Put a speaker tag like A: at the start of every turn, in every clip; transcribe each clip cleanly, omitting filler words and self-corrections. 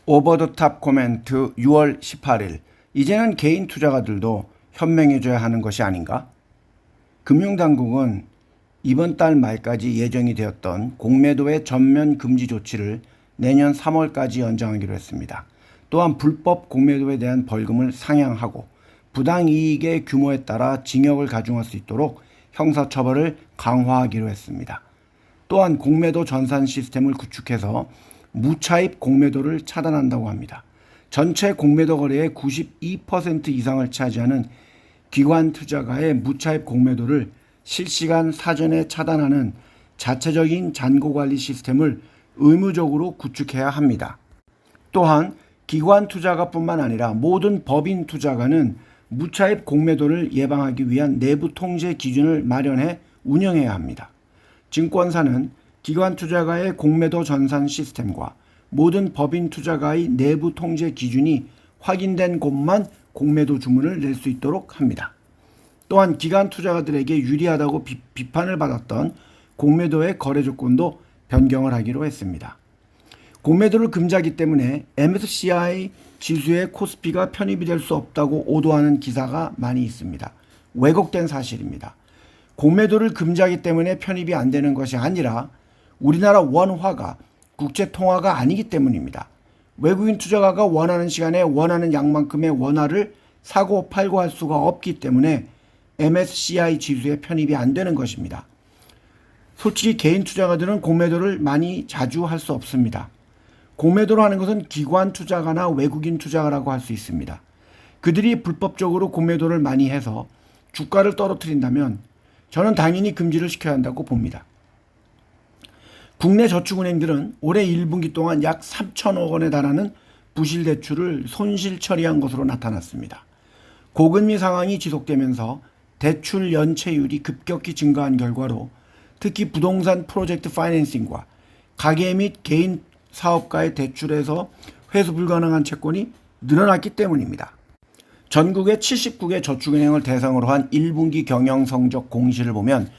A: 오버더탑 코멘트 6월 18일. 이제는 개인 투자가들도 현명해져야 하는 것이 아닌가? 금융당국은 이번 달 말까지 예정이 되었던 공매도의 전면 금지 조치를 내년 3월까지 연장하기로 했습니다. 또한 불법 공매도에 대한 벌금을 상향하고 부당이익의 규모에 따라 징역을 가중할 수 있도록 형사처벌을 강화하기로 했습니다. 또한 공매도 전산 시스템을 구축해서 무차입 공매도를 차단한다고 합니다. 전체 공매도 거래의 92% 이상을 차지하는 기관 투자가의 무차입 공매도를 실시간 사전에 차단하는 자체적인 잔고관리 시스템을 의무적으로 구축해야 합니다. 또한 기관 투자가뿐만 아니라 모든 법인 투자가는 무차입 공매도를 예방하기 위한 내부 통제 기준을 마련해 운영해야 합니다. 증권사는 기관 투자가의 공매도 전산 시스템과 모든 법인 투자가의 내부 통제 기준이 확인된 곳만 공매도 주문을 낼 수 있도록 합니다. 또한 기관 투자가들에게 유리하다고 비판을 받았던 공매도의 거래 조건도 변경을 하기로 했습니다. 공매도를 금지하기 때문에 MSCI 지수에 코스피가 편입이 될 수 없다고 오도하는 기사가 많이 있습니다. 왜곡된 사실입니다. 공매도를 금지하기 때문에 편입이 안 되는 것이 아니라 우리나라 원화가 국제통화가 아니기 때문입니다. 외국인 투자가가 원하는 시간에 원하는 양만큼의 원화를 사고 팔고 할 수가 없기 때문에 MSCI 지수에 편입이 안 되는 것입니다. 솔직히 개인 투자가들은 공매도를 자주 할 수 없습니다. 공매도로 하는 것은 기관 투자가나 외국인 투자가라고 할 수 있습니다. 그들이 불법적으로 공매도를 많이 해서 주가를 떨어뜨린다면 저는 당연히 금지를 시켜야 한다고 봅니다. 국내 저축은행들은 올해 1분기 동안 약 3천억 원에 달하는 부실 대출을 손실 처리한 것으로 나타났습니다. 고금리 상황이 지속되면서 대출 연체율이 급격히 증가한 결과로 특히 부동산 프로젝트 파이낸싱과 가계 및 개인 사업가의 대출에서 회수 불가능한 채권이 늘어났기 때문입니다. 전국의 79개 저축은행을 대상으로 한 1분기 경영 성적 공시를 보면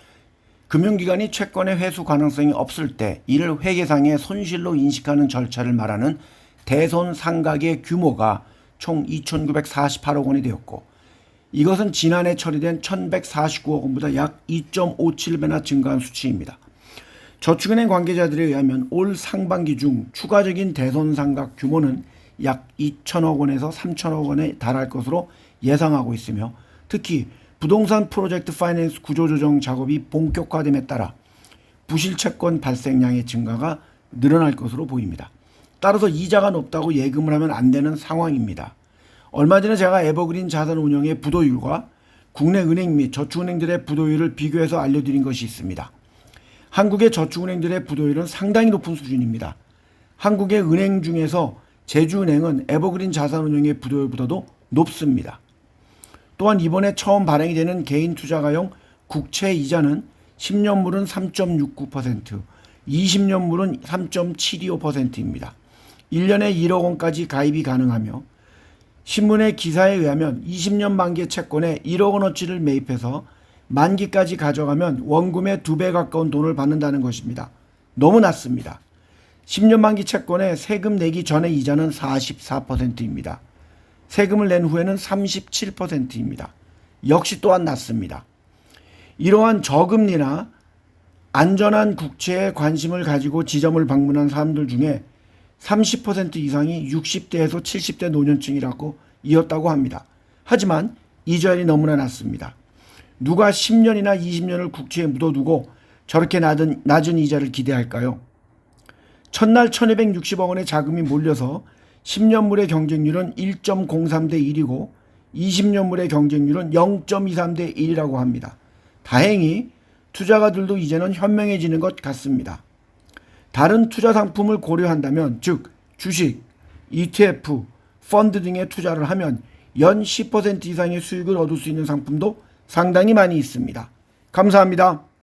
A: 금융기관이 채권의 회수 가능성이 없을 때 이를 회계상의 손실로 인식하는 절차를 말하는 대손상각의 규모가 총 2,948억 원이 되었고 이것은 지난해 처리된 1,149억 원보다 약 2.57배나 증가한 수치입니다. 저축은행 관계자들에 의하면 올 상반기 중 추가적인 대손상각 규모는 약 2천억 원에서 3천억 원에 달할 것으로 예상하고 있으며 특히 부동산 프로젝트 파이낸스 구조조정 작업이 본격화됨에 따라 부실 채권 발생량의 증가가 늘어날 것으로 보입니다. 따라서 이자가 높다고 예금을 하면 안 되는 상황입니다. 얼마 전에 제가 에버그린 자산운용의 부도율과 국내 은행 및 저축은행들의 부도율을 비교해서 알려드린 것이 있습니다. 한국의 저축은행들의 부도율은 상당히 높은 수준입니다. 한국의 은행 중에서 제주은행은 에버그린 자산운용의 부도율보다도 높습니다. 또한 이번에 처음 발행이 되는 개인 투자가용 국채 이자는 10년물은 3.69%, 20년물은 3.725%입니다. 1년에 1억 원까지 가입이 가능하며 신문의 기사에 의하면 20년 만기 채권에 1억 원어치를 매입해서 만기까지 가져가면 원금의 2배 가까운 돈을 받는다는 것입니다. 너무 낮습니다. 10년 만기 채권에 세금 내기 전의 이자는 44%입니다. 세금을 낸 후에는 37%입니다. 역시 또한 낮습니다. 이러한 저금리나 안전한 국채에 관심을 가지고 지점을 방문한 사람들 중에 30% 이상이 60대에서 70대 노년층이라고 이었다고 합니다. 하지만 이자율이 너무나 낮습니다. 누가 10년이나 20년을 국채에 묻어두고 저렇게 낮은 이자를 기대할까요? 첫날 1260억 원의 자금이 몰려서 10년물의 경쟁률은 1.03대 1이고 20년물의 경쟁률은 0.23대 1이라고 합니다. 다행히 투자가들도 이제는 현명해지는 것 같습니다. 다른 투자 상품을 고려한다면 즉 주식, ETF, 펀드 등에 투자를 하면 연 10% 이상의 수익을 얻을 수 있는 상품도 상당히 많이 있습니다. 감사합니다.